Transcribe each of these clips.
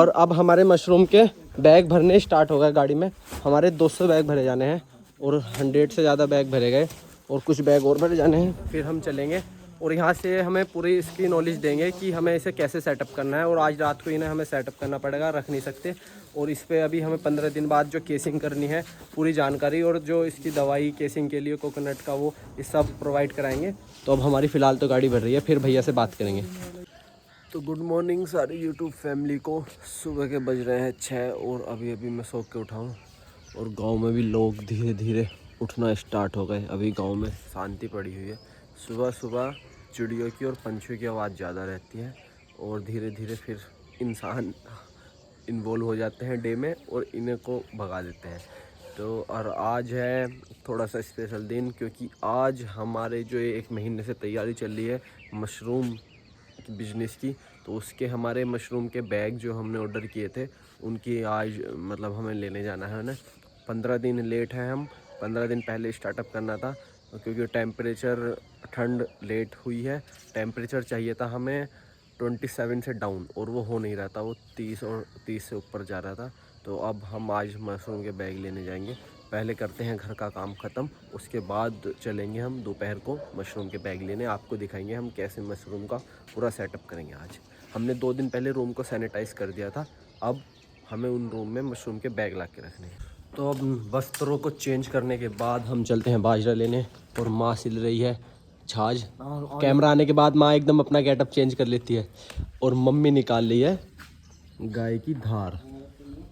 और अब हमारे मशरूम के बैग भरने स्टार्ट हो गए गाड़ी में। हमारे 200 बैग भरे जाने हैं और 100 से ज़्यादा बैग भरे गए और कुछ बैग और भरे जाने हैं। फिर हम चलेंगे और यहाँ से हमें पूरी इसकी नॉलेज देंगे कि हमें इसे कैसे सेटअप करना है। और आज रात को इन्हें हमें सेटअप करना पड़ेगा, रख नहीं सकते। और इस पर अभी हमें 15 दिन बाद जो केसिंग करनी है पूरी जानकारी और जो इसकी दवाई केसिंग के लिए कोकोनट का वो ये सब प्रोवाइड कराएंगे। तो अब हमारी फ़िलहाल तो गाड़ी भर रही है, फिर भैया से बात करेंगे। तो गुड मॉर्निंग सारी यूट्यूब फैमिली को। सुबह के बज रहे हैं 6 और अभी मैं सो के उठा हूँ। और गांव में भी लोग धीरे धीरे उठना स्टार्ट हो गए। अभी गांव में शांति पड़ी हुई है। सुबह सुबह चिड़ियों की और पंछियों की आवाज़ ज़्यादा रहती है और धीरे धीरे फिर इंसान इन्वॉल्व हो जाते हैं डे में और इन्हें को भगा देते हैं। तो और आज है थोड़ा सा स्पेशल दिन, क्योंकि आज हमारे जो 1 महीने से तैयारी चल रही है मशरूम बिजनेस की, तो उसके हमारे मशरूम के बैग जो हमने ऑर्डर किए थे उनकी आज मतलब हमें लेने जाना है ना। 15 दिन लेट है, हम 15 दिन पहले स्टार्टअप करना था क्योंकि टेम्परेचर ठंड लेट हुई है। टेम्परेचर चाहिए था हमें 27 से डाउन और वो हो नहीं रहा था, वो 30 और 30 से ऊपर जा रहा था। तो अब हम आज मशरूम के बैग लेने जाएंगे। पहले करते हैं घर का काम ख़त्म, उसके बाद चलेंगे हम दोपहर को मशरूम के बैग लेने। आपको दिखाएंगे हम कैसे मशरूम का पूरा सेटअप करेंगे। आज हमने 2 दिन पहले रूम को सैनिटाइज़ कर दिया था, अब हमें उन रूम में मशरूम के बैग ला के रखने हैं। तो अब वस्त्रों को चेंज करने के बाद हम चलते हैं बाजरा लेने। और माँ सिल रही है छाछ। कैमरा आने के बाद माँ एकदम अपना गेटअप चेंज कर लेती है। और मम्मी निकाल रही है गाय की धार।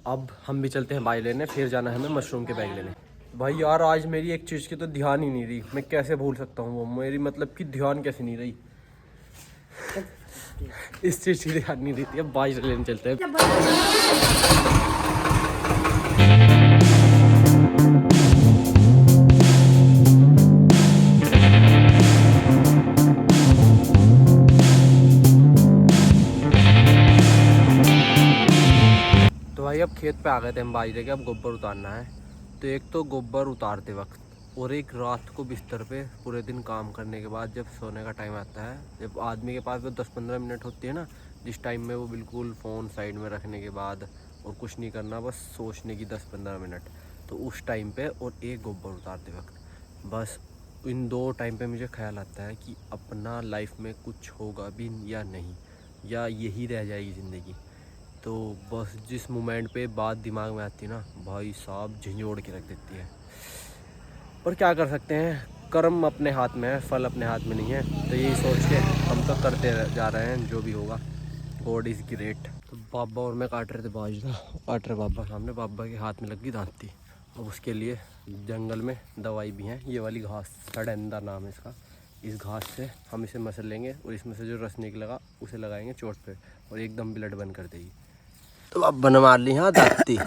अब हम भी चलते हैं बाजरा लेने, फिर जाना है हमें मशरूम के बैग लेने। भाई यार आज मेरी एक चीज़ की तो ध्यान ही नहीं रही, मैं कैसे भूल सकता हूँ वो मेरी मतलब कि ध्यान कैसे नहीं रही इस चीज़ की ध्यान नहीं रही थी। अब बाजरा लेने चलते हैं। भाई अब खेत पे आ गए थे हम बाजरे के, अब गोबर उतारना है। तो एक तो गोबर उतारते वक्त और एक रात को बिस्तर पे पूरे दिन काम करने के बाद जब सोने का टाइम आता है, जब आदमी के पास वो 10-15 मिनट होती है ना, जिस टाइम में वो बिल्कुल फ़ोन साइड में रखने के बाद और कुछ नहीं करना, बस सोचने की 10-15 मिनट, तो उस टाइम पे और एक गोबर उतारते वक्त बस इन 2 टाइम पे मुझे ख्याल आता है कि अपना लाइफ में कुछ होगा भी या नहीं, या यही रह जाएगी ज़िंदगी। तो बस जिस मोमेंट पे बात दिमाग में आती है ना, भाई साहब झंझोड़ के रख देती है। पर क्या कर सकते हैं, कर्म अपने हाथ में है, फल अपने हाथ में नहीं है। तो यही सोच के हम तो करते जा रहे हैं, जो भी होगा गॉड इज़ ग्रेट। तो बाबा और मैं काट रहे थे बाजरा, काट रहे बाबा सामने, बाबा के हाथ में लगी दांती। अब उसके लिए जंगल में दवाई भी है, ये वाली घास सडेंदा नाम है इसका। इस घास से हम इसे मसल लेंगे और इसमें से जो रस निकलेगा उसे लगाएंगे चोट पे और एकदम ब्लड बंद कर देगी। तो अब बन मार ली हाँ दाती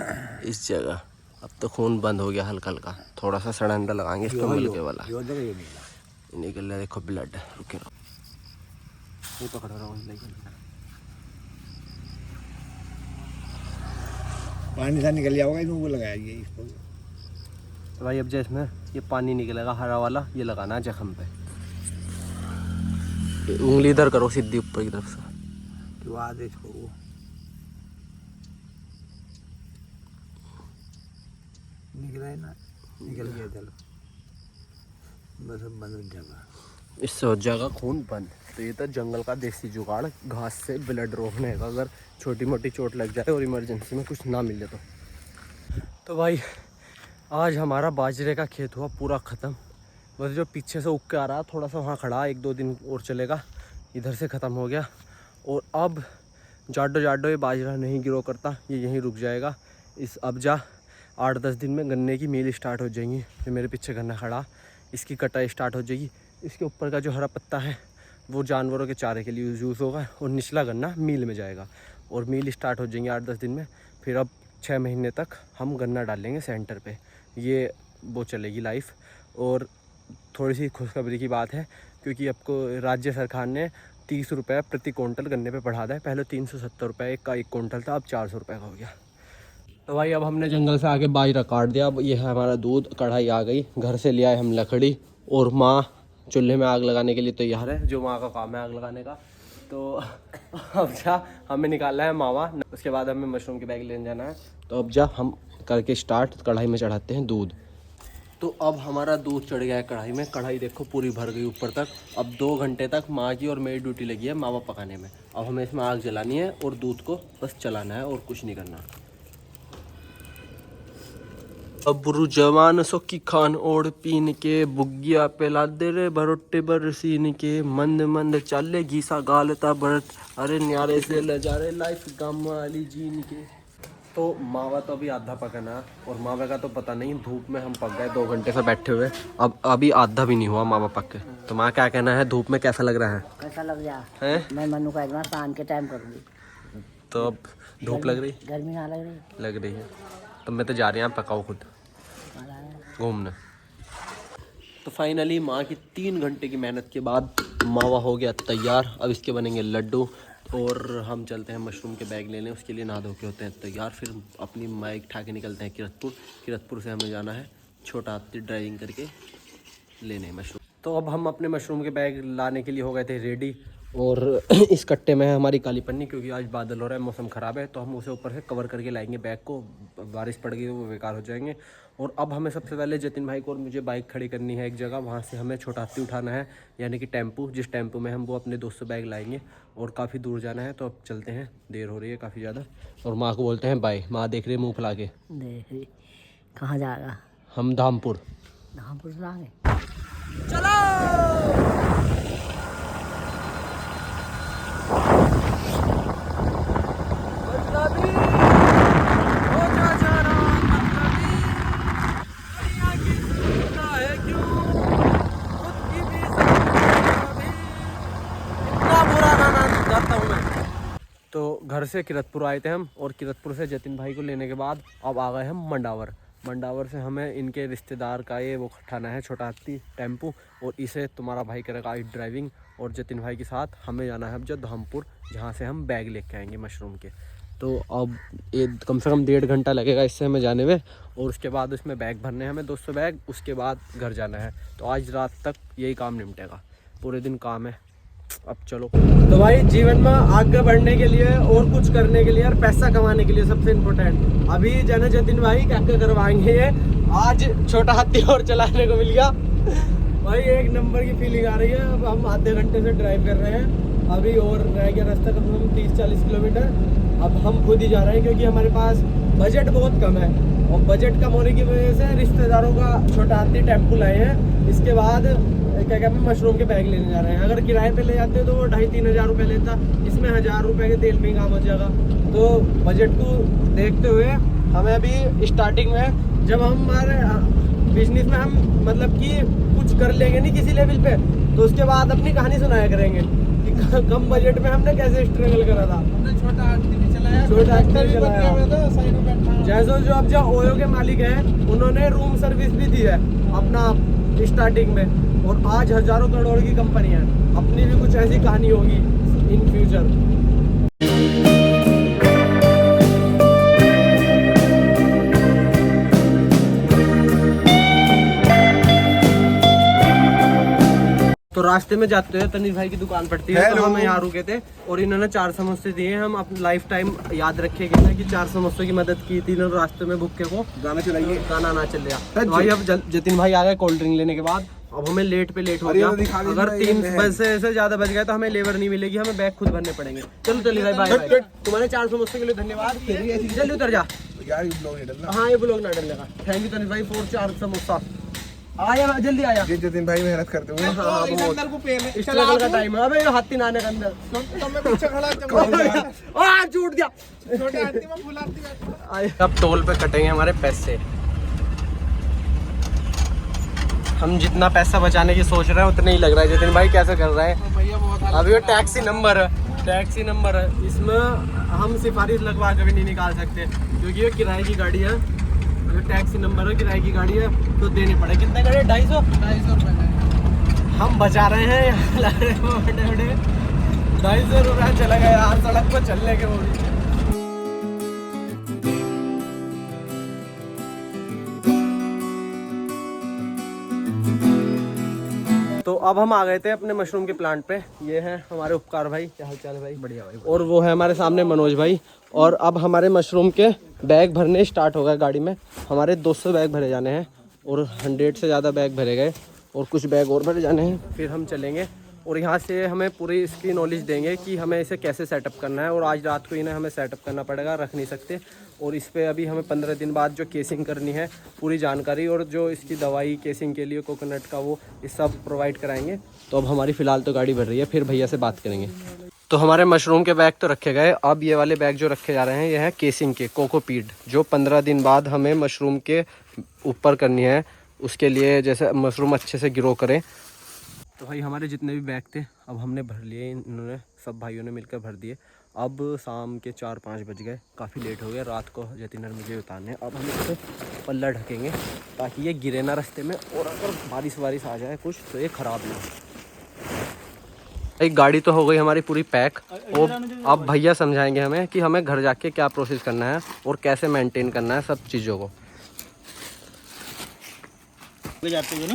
इस जगह। अब तो खून बंद हो गया हल्का हल्का, थोड़ा सा सड़ंडा लगाएंगे इस पर मिलके वाला, निकल रहा देखो ब्लड। रुके रहो, ये पकड़ रहा हूँ, पानी सा निकल जाओगा, इसमें वो लगाएंगे इसको। तो भाई अब जो इसमें ये पानी निकलेगा हरा वाला, ये लगाना है जख्म पे। उंगली इधर करो सीधी ऊपर की तरफ से, तो आधे इसको निकला है ना, निकल गया, चलो बस अब बंद हो जाएगा, इससे हो जाएगा खून बंद। तो ये था जंगल का देसी जुगाड़ घास से ब्लड रोकने का, अगर छोटी मोटी चोट लग जाए और इमरजेंसी में कुछ ना मिले तो भाई आज हमारा बाजरे का खेत हुआ पूरा ख़त्म। बस जो पीछे से उग के आ रहा थोड़ा सा वहाँ खड़ा, 1-2 दिन और चलेगा, इधर से ख़त्म हो गया। और अब जाडो जाडो ये बाजरा नहीं ग्रो करता, ये यहीं रुक जाएगा। इस अब जा 8-10 दिन में गन्ने की मील स्टार्ट हो जाएंगी। जो मेरे पीछे गन्ना खड़ा, इसकी कटाई स्टार्ट हो जाएगी। इसके ऊपर का जो हरा पत्ता है वो जानवरों के चारे के लिए यूज़ होगा और निचला गन्ना मील में जाएगा। और मील स्टार्ट हो जाएंगे 8-10 दिन में। फिर अब 6 महीने तक हम गन्ना डालेंगे सेंटर पे, ये वो चलेगी लाइफ। और थोड़ी सी खुशखबरी की बात है, क्योंकि आपको राज्य सरकार ने 30 रुपये प्रति क्विंटल गन्ने पे बढ़ा दिया है। पहले 370 रुपये का 1 क्विंटल था, अब 400 रुपये का हो गया। तो भाई अब हमने जंगल से आके बाजरा काट दिया। अब ये है हमारा दूध, कढ़ाई आ गई, घर से ले आए हम लकड़ी, और माँ चूल्हे में आग लगाने के लिए तैयार है, जो माँ का काम है आग लगाने का। तो अब जा हमें निकालना है मावा, उसके बाद हमें मशरूम के बैग लेने जाना है। तो अब जा हम करके स्टार्ट, कढ़ाई में चढ़ाते हैं दूध। तो अब हमारा दूध चढ़ गया है कढ़ाई में, कढ़ाई देखो पूरी भर गई ऊपर तक। अब 2 घंटे तक माँ की और मेरी ड्यूटी लगी है मावा पकाने में। अब हमें इसमें आग जलानी है और दूध को बस चलाना है और कुछ नहीं करना। अबरू जवान सोकी खान ओढ़ पीन के, बुग्गिया पेला दे रे भरोटे बरसीन के, मंद मंद चाले घीसा गालता भरत, अरे न्यारे से लजारे लाइफ गम वाली जीन के। तो मावा तो अभी आधा पकना है और मावा का तो पता नहीं, धूप में हम पक गए 2 घंटे से बैठे हुए, अब अभी आधा भी नहीं हुआ मावा पक के। तो माँ क्या कहना है, धूप में कैसा लग रहा है? कैसा लग जा हैं? मैं मनु का एडवांस शाम के टाइम करूँगी। तो अब धूप लग रही? गर्मी ना लग रही? लग रही है। तो मैं तो जा रही हूँ पकाओ खुद घूमने। तो फाइनली माँ की 3 घंटे की मेहनत के बाद मावा हो गया तैयार। अब इसके बनेंगे लड्डू और हम चलते हैं मशरूम के बैग लेने, उसके लिए नहा धो के होते हैं तैयार। फिर अपनी बाइक उठा के निकलते हैं किरतपुर। किरतपुर से हमें जाना है छोटा हाथी ड्राइविंग करके लेने मशरूम। तो अब हम अपने मशरूम के बैग लाने के लिए हो गए थे रेडी, और इस कट्टे में है हमारी काली पन्नी, क्योंकि आज बादल हो रहा है, मौसम ख़राब है, तो हम उसे ऊपर से कवर करके लाएंगे बैग को। बारिश पड़ गई तो वो बेकार हो जाएंगे। और अब हमें सबसे पहले जतिन भाई को और मुझे बाइक खड़ी करनी है एक जगह, वहाँ से हमें छोटा हाथी उठाना है, यानी कि टेम्पू, जिस टेम्पू में हम वो अपने 200 बैग लाएंगे। और काफ़ी दूर जाना है, तो अब चलते हैं, देर हो रही है काफ़ी ज़्यादा। और माँ को बोलते हैं बाय। माँ देख रही है मुँह फैला के। देख रही कहाँ जाएगा? हम धामपुर। धामपुर जाएंगे। चलो तो घर से किरतपुर आए थे हम, और किरतपुर से जतिन भाई को लेने के बाद अब आ गए हम मंडावर। मंडावर से हमें इनके रिश्तेदार का ये वो उठाना है छोटा हाथी टेम्पू, और इसे तुम्हारा भाई करेगा आज ड्राइविंग। और जतिन भाई के साथ हमें जाना है अब जो धामपुर, जहाँ से हम बैग लेके आएंगे मशरूम के। तो अब ये कम से कम 1.5 घंटा लगेगा इससे हमें जाने में, और उसके बाद उसमें बैग भरने हैं हमें 200 बैग, उसके बाद घर जाना है। तो आज रात तक यही काम निपटेगा, पूरे दिन काम है। अब चलो। तो भाई जीवन में आगे बढ़ने के लिए और कुछ करने के लिए और पैसा कमाने के लिए सबसे इम्पोर्टेंट अभी जन जतिन भाई क्या क्या करवाएंगे। ये आज छोटा हाथी और चलाने को मिल गया भाई, एक नंबर की फीलिंग आ रही है। अब हम आधे घंटे से ड्राइव कर रहे हैं, अभी और रह गया रास्ता कम से कम 30-40 किलोमीटर। अब हम खुद ही जा रहे हैं, क्योंकि हमारे पास बजट बहुत कम है, और बजट कम होने की वजह से रिश्तेदारों का छोटा हाथी टेम्पू लाए हैं। इसके बाद क्या कहते हैं मशरूम के बैग लेने जा रहे हैं। अगर किराए पे ले जाते हो तो वो 2,500-3 हज़ार रुपये लेता, इसमें 1,000 रुपये के तेल में ही काम हो जाएगा। तो बजट को देखते हुए हमें अभी स्टार्टिंग में, जब हम हमारे बिजनेस में हम मतलब कि कुछ कर लेंगे नहीं किसी लेवल पे, तो उसके बाद अपनी कहानी सुनाया करेंगे कि कम बजट में हमने कैसे स्ट्रगल करा था। हमने छोटा हाथी भी चलाया, जैसे जो अब जो ओयो के मालिक हैं उन्होंने रूम सर्विस भी दी है अपना स्टार्टिंग में, और आज हजारों करोड़ की कंपनी है। अपनी भी कुछ ऐसी कहानी होगी इन फ्यूचर। तो रास्ते में जाते हैं तनीष भाई की दुकान पड़ती है, तो हम यहाँ रुके थे और इन्होंने 4 समोसे दिए। हम अपनी लाइफ टाइम याद रखेंगे ना कि 4 समोसों की मदद की थी इन्होंने रास्ते में भूखे को। गाना चलाइए, गाना ना चल रहा। तो भाई अब जतिन भाई आ गए कोल्ड ड्रिंक लेने के बाद। अब हमें लेट हो गया, अगर 3 बजे से ज्यादा बज गए तो हमें लेबर नहीं मिलेगी, हमें बैग खुद भरने पड़ेंगे। चलो चलिए भाई, बाय। तुम्हारे 4 समोसे के लिए धन्यवाद। जल्दी उतर जा यार, हाँ ये ब्लॉग ना डलने का। थैंक यू तनीष भाई फॉर 4 समोसा। आया जल्दी आया। जतिन भाई मेहनत करते हुए स्ट्रगल का टाइम है। अबे हाथी नाने के अंदर तो मैं पीछे खड़ा आ छूट गया। छोटे हाथी में बुलाती है। अब टोल पे कटेंगे हमारे पैसे। हम जितना पैसा बचाने की सोच रहे हैं उतना ही लग रहा है। जतिन भाई कैसे कर रहे हैं? अभी वो टैक्सी नंबर है, इसमें हम सिफारिश लगवा के भी नहीं निकाल सकते, क्योंकि ये किराए की गाड़ी है। टैक्सी नंबर है, किराए की गाड़ी है, तो देनी पड़े। कितने का? 250 रुपये। हम बचा रहे हैं बड़े 250 रुपये चला गया यार सड़क पर चलने के। वो भी तो अब हम आ गए थे अपने मशरूम के प्लांट पे। ये है हमारे उपकार भाई, क्या हाल चाल है भाई? बढ़िया भाई। और वो है हमारे सामने मनोज भाई। और अब हमारे मशरूम के बैग भरने स्टार्ट हो गए गाड़ी में। हमारे 200 बैग भरे जाने हैं और 100 से ज़्यादा बैग भरे गए और कुछ बैग और भरे जाने हैं। फिर हम चलेंगे और यहाँ से हमें पूरी इसकी नॉलेज देंगे कि हमें इसे कैसे सेटअप करना है। और आज रात को इन्हें हमें सेटअप करना पड़ेगा, रख नहीं सकते। और इस पे अभी हमें 15 दिन बाद जो केसिंग करनी है पूरी जानकारी, और जो इसकी दवाई केसिंग के लिए कोकोनट का वो ये सब प्रोवाइड कराएंगे। तो अब हमारी फ़िलहाल तो गाड़ी भर रही है, फिर भैया से बात करेंगे। तो हमारे मशरूम के बैग तो रखे गए। अब ये वाले बैग जो रखे जा रहे हैं ये हैं केसिंग के, कोकोपीट, जो 15 दिन बाद हमें मशरूम के ऊपर करनी है। उसके लिए जैसे मशरूम अच्छे से ग्रो करें। तो भाई हमारे जितने भी बैग थे अब हमने भर लिए, इन्होंने सब भाइयों ने मिलकर भर दिए। अब शाम के 4-5 बज गए, काफ़ी लेट हो गया। रात को जतिन और मुझे उतारने। अब हम इसे पल्ला ढकेंगे ताकि ये गिरे ना रास्ते में, और अगर बारिश आ जाए कुछ तो ये ख़राब ना हो। एक गाड़ी तो हो गई हमारी पूरी पैक। और अब भैया समझाएंगे हमें कि हमें घर जाके क्या प्रोसेस करना है और कैसे मेंटेन करना है सब चीज़ों को। जाते हुए ना,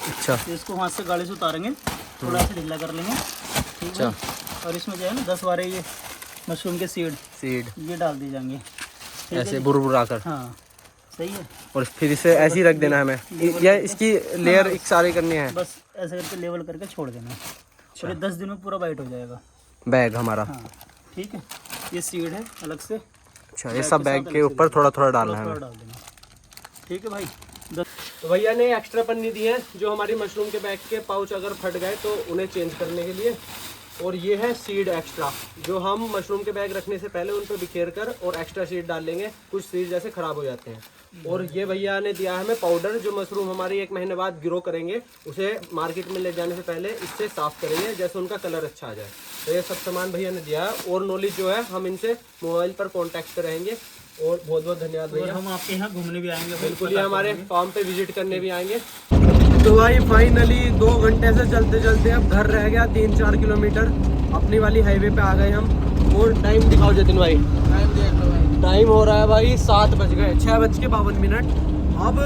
अच्छा, तो इसको हाथ से गाड़ी से उतारेंगे, थोड़ा सा ढीला कर लेंगे, ठीक है। और इसमें जो है ना 10-12 ये मशरूम के सीड ये डाल दिए जाएंगे, ऐसे बुरबुरा कर। हाँ सही है। और फिर इसे ऐसे ही रख देना है हमें, या इसकी लेयर एक सारी करनी है? बस ऐसे करके लेवल करके छोड़ देना है। और ये 10 दिन में पूरा वाइट हो जाएगा बैग हमारा। हाँ ठीक है। ये सीड है अलग से। अच्छा, ये सब बैग के ऊपर थोड़ा थोड़ा डालना है, डाल देना, ठीक है भाई। तो भैया ने एक्स्ट्रा पन्नी दी है जो हमारी मशरूम के बैग के पाउच अगर फट गए तो उन्हें चेंज करने के लिए। और ये है सीड एक्स्ट्रा, जो हम मशरूम के बैग रखने से पहले उन पर बिखेर कर और एक्स्ट्रा सीड डाल लेंगे, कुछ सीड जैसे ख़राब हो जाते हैं। और ये भैया ने दिया है हमें पाउडर, जो मशरूम हमारी 1 महीने बाद ग्रो करेंगे उसे मार्केट में ले जाने से पहले इससे साफ़ करेंगे, जैसे उनका कलर अच्छा आ जाए। तो ये सब सामान भैया ने दिया है। और नॉलेज जो है हम इनसे मोबाइल पर कॉन्टैक्ट पे रहेंगे। और बहुत बहुत धन्यवाद भैया। हम आपके यहाँ घूमने भी आएंगे, बिल्कुल, ये हमारे फार्म पे विजिट करने भी आएंगे। तो भाई फाइनली 2 घंटे से चलते चलते अब घर रह गया 3-4 किलोमीटर। अपनी वाली हाईवे पे आ गए हम। और टाइम दिखाओ जतिन भाई, टाइम हो रहा है भाई 7 बज गए, 6:52। अब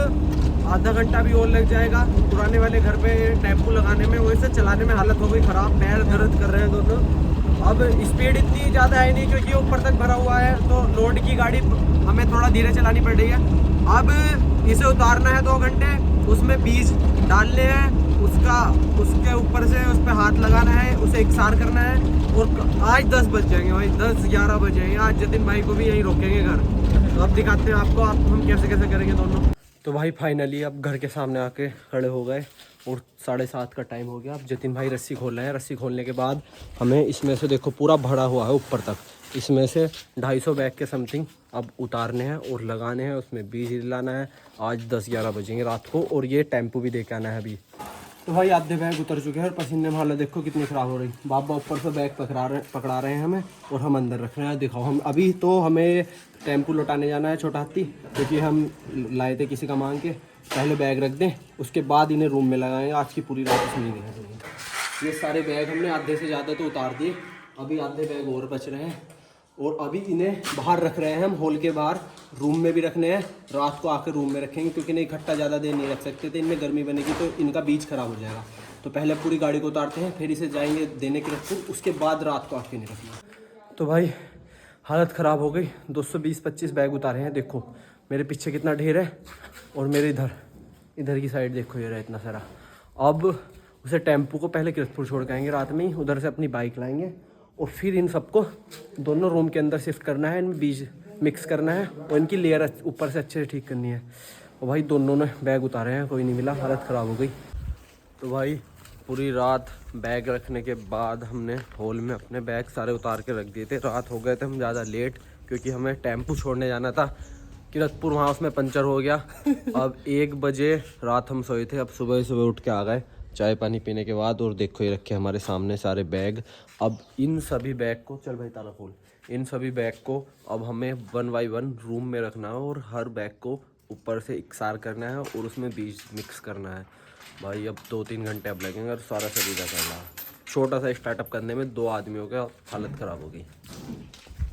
आधा घंटा भी और लग जाएगा पुराने वाले घर पे टेम्पो लगाने में। वैसे चलाने में हालत हो गई ख़राब, पैर दर्द कर रहे हैं दोनों। अब स्पीड इतनी ज़्यादा है नहीं क्योंकि ऊपर तक भरा हुआ है, तो लोड की गाड़ी हमें थोड़ा धीरे चलानी पड़ रही है। अब इसे उतारना है 2 घंटे, उसमें बीज डालने हैं, उसके ऊपर से उस पर हाथ लगाना है, उसे इकसार करना है। और आज 10 बज जाएंगे भाई, 10-11 बज जाएंगे। आज जतिन भाई को भी यहीं रोकेंगे घर। तो अब दिखाते हैं आपको हम कैसे कैसे करेंगे दोनों। तो भाई फाइनली अब घर के सामने आके खड़े हो गए और 7:30 का टाइम हो गया। अब जतिन भाई रस्सी खोल रहे हैं। रस्सी खोलने के बाद हमें इसमें से देखो पूरा भरा हुआ है ऊपर तक, इसमें से 250 बैग के समथिंग अब उतारने हैं और लगाने हैं, उसमें बीज लाना है। आज 10-11 बजेंगे रात को। और ये टेम्पो भी देके आना है अभी। तो भाई आधे बैग उतर चुके हैं और पसीने में हालत देखो कितनी ख़राब हो रही। बाबा ऊपर से बैग पकड़ा रहे हैं हमें और हम अंदर रख रहे हैं। दिखाओ, हम अभी तो हमें टेम्पो लौटाने जाना है छोटा हाथी, क्योंकि हम लाए थे किसी का मांग के। पहले बैग रख दें, उसके बाद इन्हें रूम में लगाएंगे। आज की पूरी रात इसमें ही रहेंगे। ये सारे बैग हमने आधे से ज़्यादा तो उतार दिए, अभी आधे बैग और बच रहे हैं। और अभी इन्हें बाहर रख रहे हैं हम, हॉल के बाहर। रूम में भी रखने हैं, रात को आकर रूम में रखेंगे क्योंकि इन्हें इकट्ठा ज़्यादा देर नहीं रख सकते थे, इनमें गर्मी बनेगी तो इनका बीज ख़राब हो जाएगा। तो पहले पूरी गाड़ी को उतारते हैं, फिर इसे जाएंगे देने के रखते, उसके बाद रात को आके नहीं रखना। तो भाई हालत ख़राब हो गई, 220-25 बैग उतारे हैं। देखो मेरे पीछे कितना ढेर है और मेरे इधर की साइड देखो ये रहा इतना सारा। अब उसे टेम्पो को पहले किरतपुर छोड़ के आएंगे रात में ही, उधर से अपनी बाइक लाएंगे और फिर इन सबको दोनों रूम के अंदर शिफ्ट करना है। इनमें बीज मिक्स करना है और इनकी लेयर ऊपर से अच्छे से ठीक करनी है। और भाई दोनों ने बैग उतारे हैं, कोई नहीं मिला, हालत ख़राब हो गई। तो भाई पूरी रात बैग रखने के बाद हमने हॉल में अपने बैग सारे उतार के रख दिए थे। रात हो गए थे हम ज़्यादा लेट, क्योंकि हमें टेम्पो छोड़ने जाना था किरतपुर, वहाँ उसमें पंचर हो गया। अब 1 बजे रात हम सोए थे, अब सुबह उठ के आ गए चाय पानी पीने के बाद। और देखो ये रखे हमारे सामने सारे बैग। अब इन सभी बैग को, चल भाई ताला खोल, इन सभी बैग को अब हमें 1 बाय 1 रूम में रखना है और हर बैग को ऊपर से इकसार करना है और उसमें बीज मिक्स करना है। भाई अब 2-3 घंटे अब लगेंगे और सारा सरीदा करना है। छोटा सा स्टार्टअप करने में 2 आदमियों का हालत ख़राब हो गई।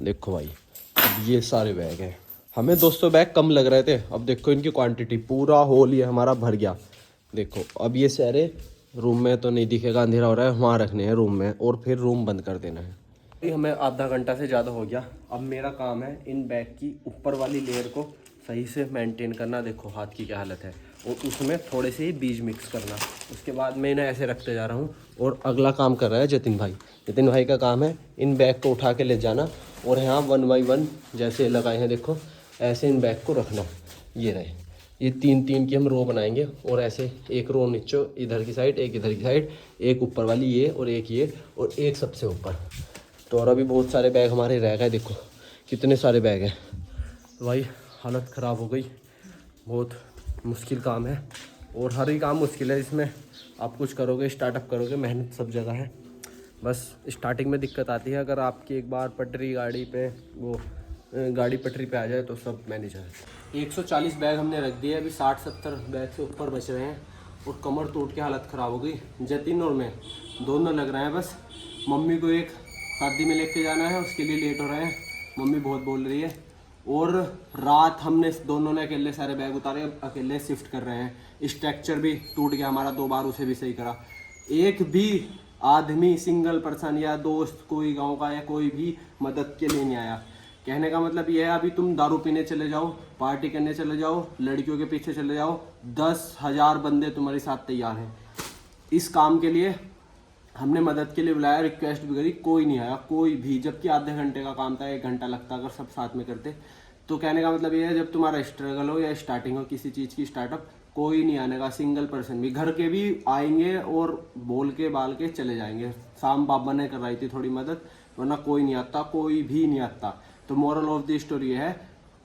देखो भाई अब ये सारे बैग हैं, हमें 200 बैग कम लग रहे थे, अब देखो इनकी क्वांटिटी, पूरा होल ये हमारा भर गया। देखो अब ये सारे रूम में तो नहीं दिखेगा, अंधेरा हो रहा है, वहाँ रखने हैं रूम में और फिर रूम बंद कर देना है। अभी हमें आधा घंटा से ज़्यादा हो गया। अब मेरा काम है इन बैग की ऊपर वाली लेयर को सही से मेंटेन करना। देखो हाथ की क्या हालत है, और उसमें थोड़े से ही बीज मिक्स करना। उसके बाद मैं इन्हें ऐसे रखते जा रहा हूँ। और अगला काम कर रहा है जतिन भाई। जतिन भाई का काम है इन बैग को उठा के ले जाना और यहाँ 1 बाई 1 जैसे लगाए हैं देखो, ऐसे इन बैग को रखना। ये रहे, ये 3-3 की हम रो बनाएंगे और ऐसे एक रो नीचे इधर की साइड, एक इधर की साइड, एक ऊपर वाली ये और एक ये और एक सबसे ऊपर। तो और अभी बहुत सारे बैग हमारे रह गए, देखो कितने सारे बैग हैं। तो भाई हालत ख़राब हो गई, बहुत मुश्किल काम है। और हर ही काम मुश्किल है इसमें। आप कुछ करोगे, स्टार्टअप करोगे, मेहनत सब जगह है, बस स्टार्टिंग में दिक्कत आती है। अगर आपकी एक बार पटरी गाड़ी पे वो गाड़ी पटरी पे आ जाए तो सब मैनेज है। 140 बैग हमने रख दिए, अभी 60-70 बैग से ऊपर बच रहे हैं। और कमर टूट के हालत ख़राब हो गई। जतिन और मैं दोनों लग रहे हैं बस। मम्मी को एक शादी में लेके जाना है, उसके लिए लेट हो रहे हैं, मम्मी बहुत बोल रही है। और रात हमने दोनों ने अकेले सारे बैग उतारे, अब अकेले शिफ्ट कर रहे हैं। स्ट्रक्चर भी टूट गया हमारा 2 बार, उसे भी सही करा। एक भी आदमी, सिंगल पर्सन या दोस्त कोई गांव का या कोई भी मदद के लिए नहीं आया। कहने का मतलब ये है, अभी तुम दारू पीने चले जाओ, पार्टी करने चले जाओ, लड़कियों के पीछे चले जाओ, 10,000 बंदे तुम्हारे साथ तैयार हैं। इस काम के लिए हमने मदद के लिए बुलाया, रिक्वेस्ट भी करी, कोई नहीं आया, कोई भी। जबकि आधे घंटे का काम था, 1 घंटा लगता अगर सब साथ में करते। तो कहने का मतलब ये है, जब तुम्हारा स्ट्रगल हो या स्टार्टिंग हो किसी चीज़ की स्टार्टअप, कोई नहीं आने का, सिंगल पर्सन भी। घर के भी आएंगे और बोल के बाल के चले जाएंगे। शाम बाबा ने करवाई थी थोड़ी मदद, वरना कोई नहीं आता, कोई भी नहीं आता। तो मोरल ऑफ द स्टोरी ये है,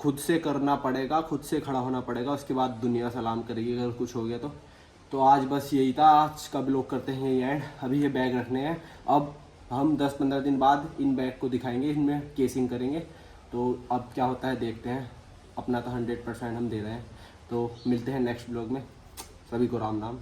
खुद से करना पड़ेगा, खुद से खड़ा होना पड़ेगा, उसके बाद दुनिया सलाम करेगी अगर कुछ हो गया तो आज बस यही था। आज का ब्लॉग करते हैं ये एंड। अभी ये बैग रखने हैं, अब हम 10-15 दिन बाद इन बैग को दिखाएंगे, इनमें केसिंग करेंगे। तो अब क्या होता है देखते हैं। अपना तो 100% हम दे रहे हैं। तो मिलते हैं नेक्स्ट ब्लॉग में। सभी को राम राम।